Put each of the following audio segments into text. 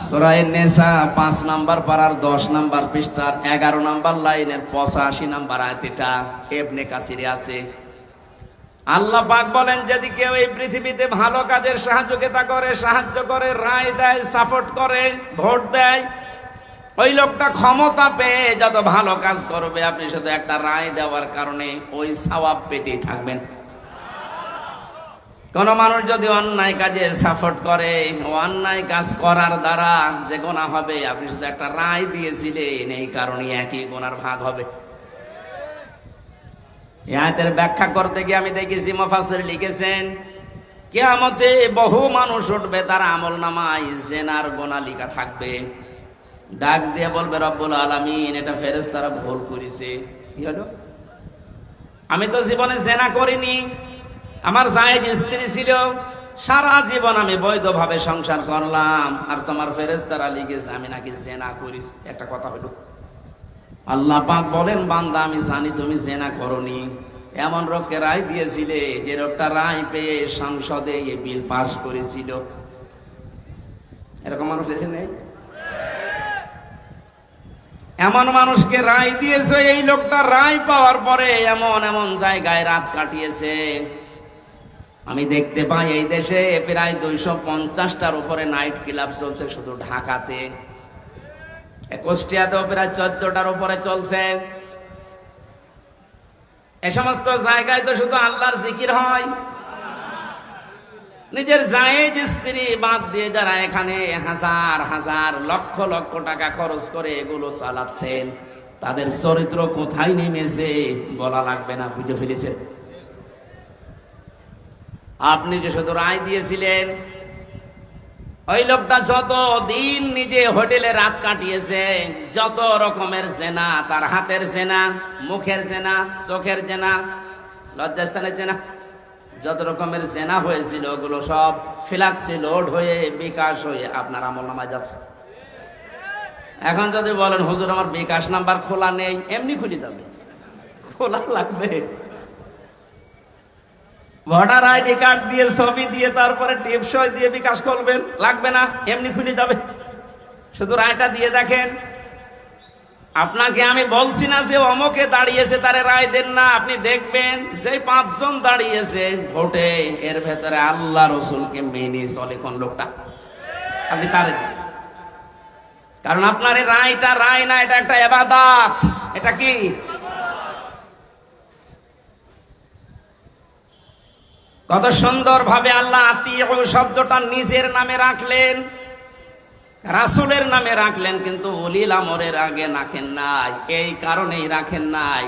সূরা নিসা 5 number পারার 10 number পৃষ্ঠার 11 number লাইনের 85 নাম্বার আয়াত, এটা ইবনে কাসিরে আছে। আল্লাহ পাক বলেন, যদি কেউ এই পৃথিবীতে ভালো কাজের সাহায্য করে, রায় দেয়, সাপোর্ট করে, ভোট দেয়, ওই লোকটা ক্ষমতা পেয়ে যত ভালো কাজ করবে, আপনি শুধু একটা রায় দেওয়ার কারণে ওই সওয়াব পেতেই থাকবেন। কোন মানুষ যদি অন্যায় কাজে সাপোর্ট করে, অন্যায় কাজ করার দ্বারা যে গুনাহ হবে, আপনি শুধু একটা রায় দিয়েছিলেন, এই কারণে একই গুনার ভাগ হবে। এই আয়াতের ব্যাখ্যা করতে গিয়ে আমি দেখেছি মুফাসসির লিখেছেন, কিয়ামতে বহু মানুষ উঠবে, তার আমলনামায় জিনার গুনাহ লেখা থাকবে। ডাক দিয়ে বলবে, রব্বুল আলামিন, এটা ফেরেশতারা ভুল করেছে। কি হলো? আমি তো জীবনে জিনা করিনি, আমার জায়েজ স্ত্রী ছিল, সারা জীবন আমি বৈধভাবে সংসার করলাম, আর তোমার ফেরেশতারা লিখেছে আমি নাকি জিনা করেছি। একটা কথা হলো, আল্লাহ পাক বলেন, বান্দা আমি জানি তুমি জিনা করনি। এমন লোককে রায় দিয়েছিলে যে লোকটা রায় পেয়ে সংসদে এই বিল পাস করেছিল। এরকম মানুষ এসে নেই? এমন মানুষকে রায় দিয়েছে, এই লোকটা রায় পাওয়ার পরে এমন এমন জায়গায় রাত কাটিয়েছে। আমি দেখতে পাই এই দেশে প্রায় 250টার উপরে নাইট ক্লাব চলছে শুধু ঢাকাতে। কুষ্টিয়াতেও প্রায় 14টার উপরে চলছে। এ সমস্ত জায়গায় তো শুধু আল্লাহর জিকির হয়। নিজের জায়েজ স্ত্রী বাদ দিয়ে যারা এখানে হাজার হাজার লক্ষ লক্ষ টাকা খরচ করে এগুলো চালাচ্ছেন, তাদের চরিত্র কোথায় নেমেছে বলা লাগবে না, বুঝে ফেলেছেন। আপনি যে শুধু রায় দিয়েছিলেন, ওই লোকটা যত দিন নিজে হোটেলে রাত কাটিয়েছে, যত রকমের জেনা, তার হাতের জেনা, মুখের জেনা, চোখের জেনা, লজ্জাস্থানের জেনা, যত রকমের জেনা হয়েছিল ওগুলো সব ফ্ল্যাক্সে লোড হয়ে বিকাশ হয়ে আপনার আমলনামায় যাচ্ছে। এখন যদি বলেন, হুজুর আমার বিকাশ নাম্বার খোলা নেই, এমনি খুলে যাবে। খোলা লাগবে? ভোটার আইডি কার্ড দিয়ে, ছবি দিয়ে, তারপরে টিপসই দিয়ে বিকাশ করবেন? লাগবে না, এমনি খুলে যাবে। শুধু রায়টা দিয়ে দেখেন। আপনাকে আমি বলছি না যে অমকে দাঁড়িয়েছে তারে রায় দেন না, আপনি দেখবেন যে 5 জন দাঁড়িয়েছে ভোটে, এর ভেতরে আল্লাহ রসুলকে মেনে চলে কোন লোকটা, আপনি তারে দেন। কারণ আপনার এই রায়টা রায় না, এটা একটা ইবাদত। এটা কি? কত সুন্দর ভাবে আল্লাহ আতিউ শব্দটা নিজের নামে রাখলেন, রাসূলের নামে রাখলেন, কিন্তু উলিল আমরের আগে রাখেন নাই। এই কারণেই রাখেন নাই,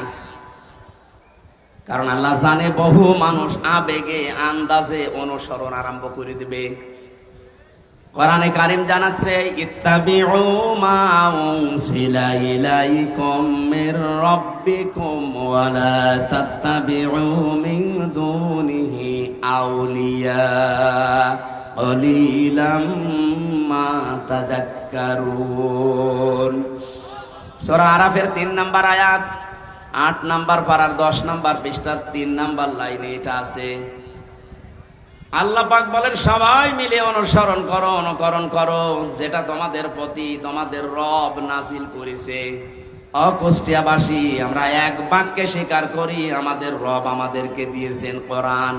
কারণ আল্লাহ জানে বহু মানুষ আবেগে আন্দাজে অনুসরণ আরম্ভ করে দিবে। কোরআনে কারীম জানাচ্ছে, ইত্তাবিউ মা উনসিলা ইলাইকুম মির রাব্বিকুম ওয়া লা তাত্তাবিউ মিন দুনিহি আউলিয়া কলিলাম মা তাযাক্কারুন। সূরা আরাফের 3 নাম্বার আয়াত, 8 নাম্বার পারার 10 নাম্বার পৃষ্ঠার 3 নাম্বার লাইনে এটা আছে। আল্লাহ পাক বলেন, সবাই মিলে অনুসরণ করো, অনুকরণ করো যেটা তোমাদের প্রতি তোমাদের রব নাজিল করেছে। কুষ্টিয়াবাসী আমরা এক বাক্যে স্বীকার করি, আমাদের রব আমাদেরকে দিয়েছেন কোরআন।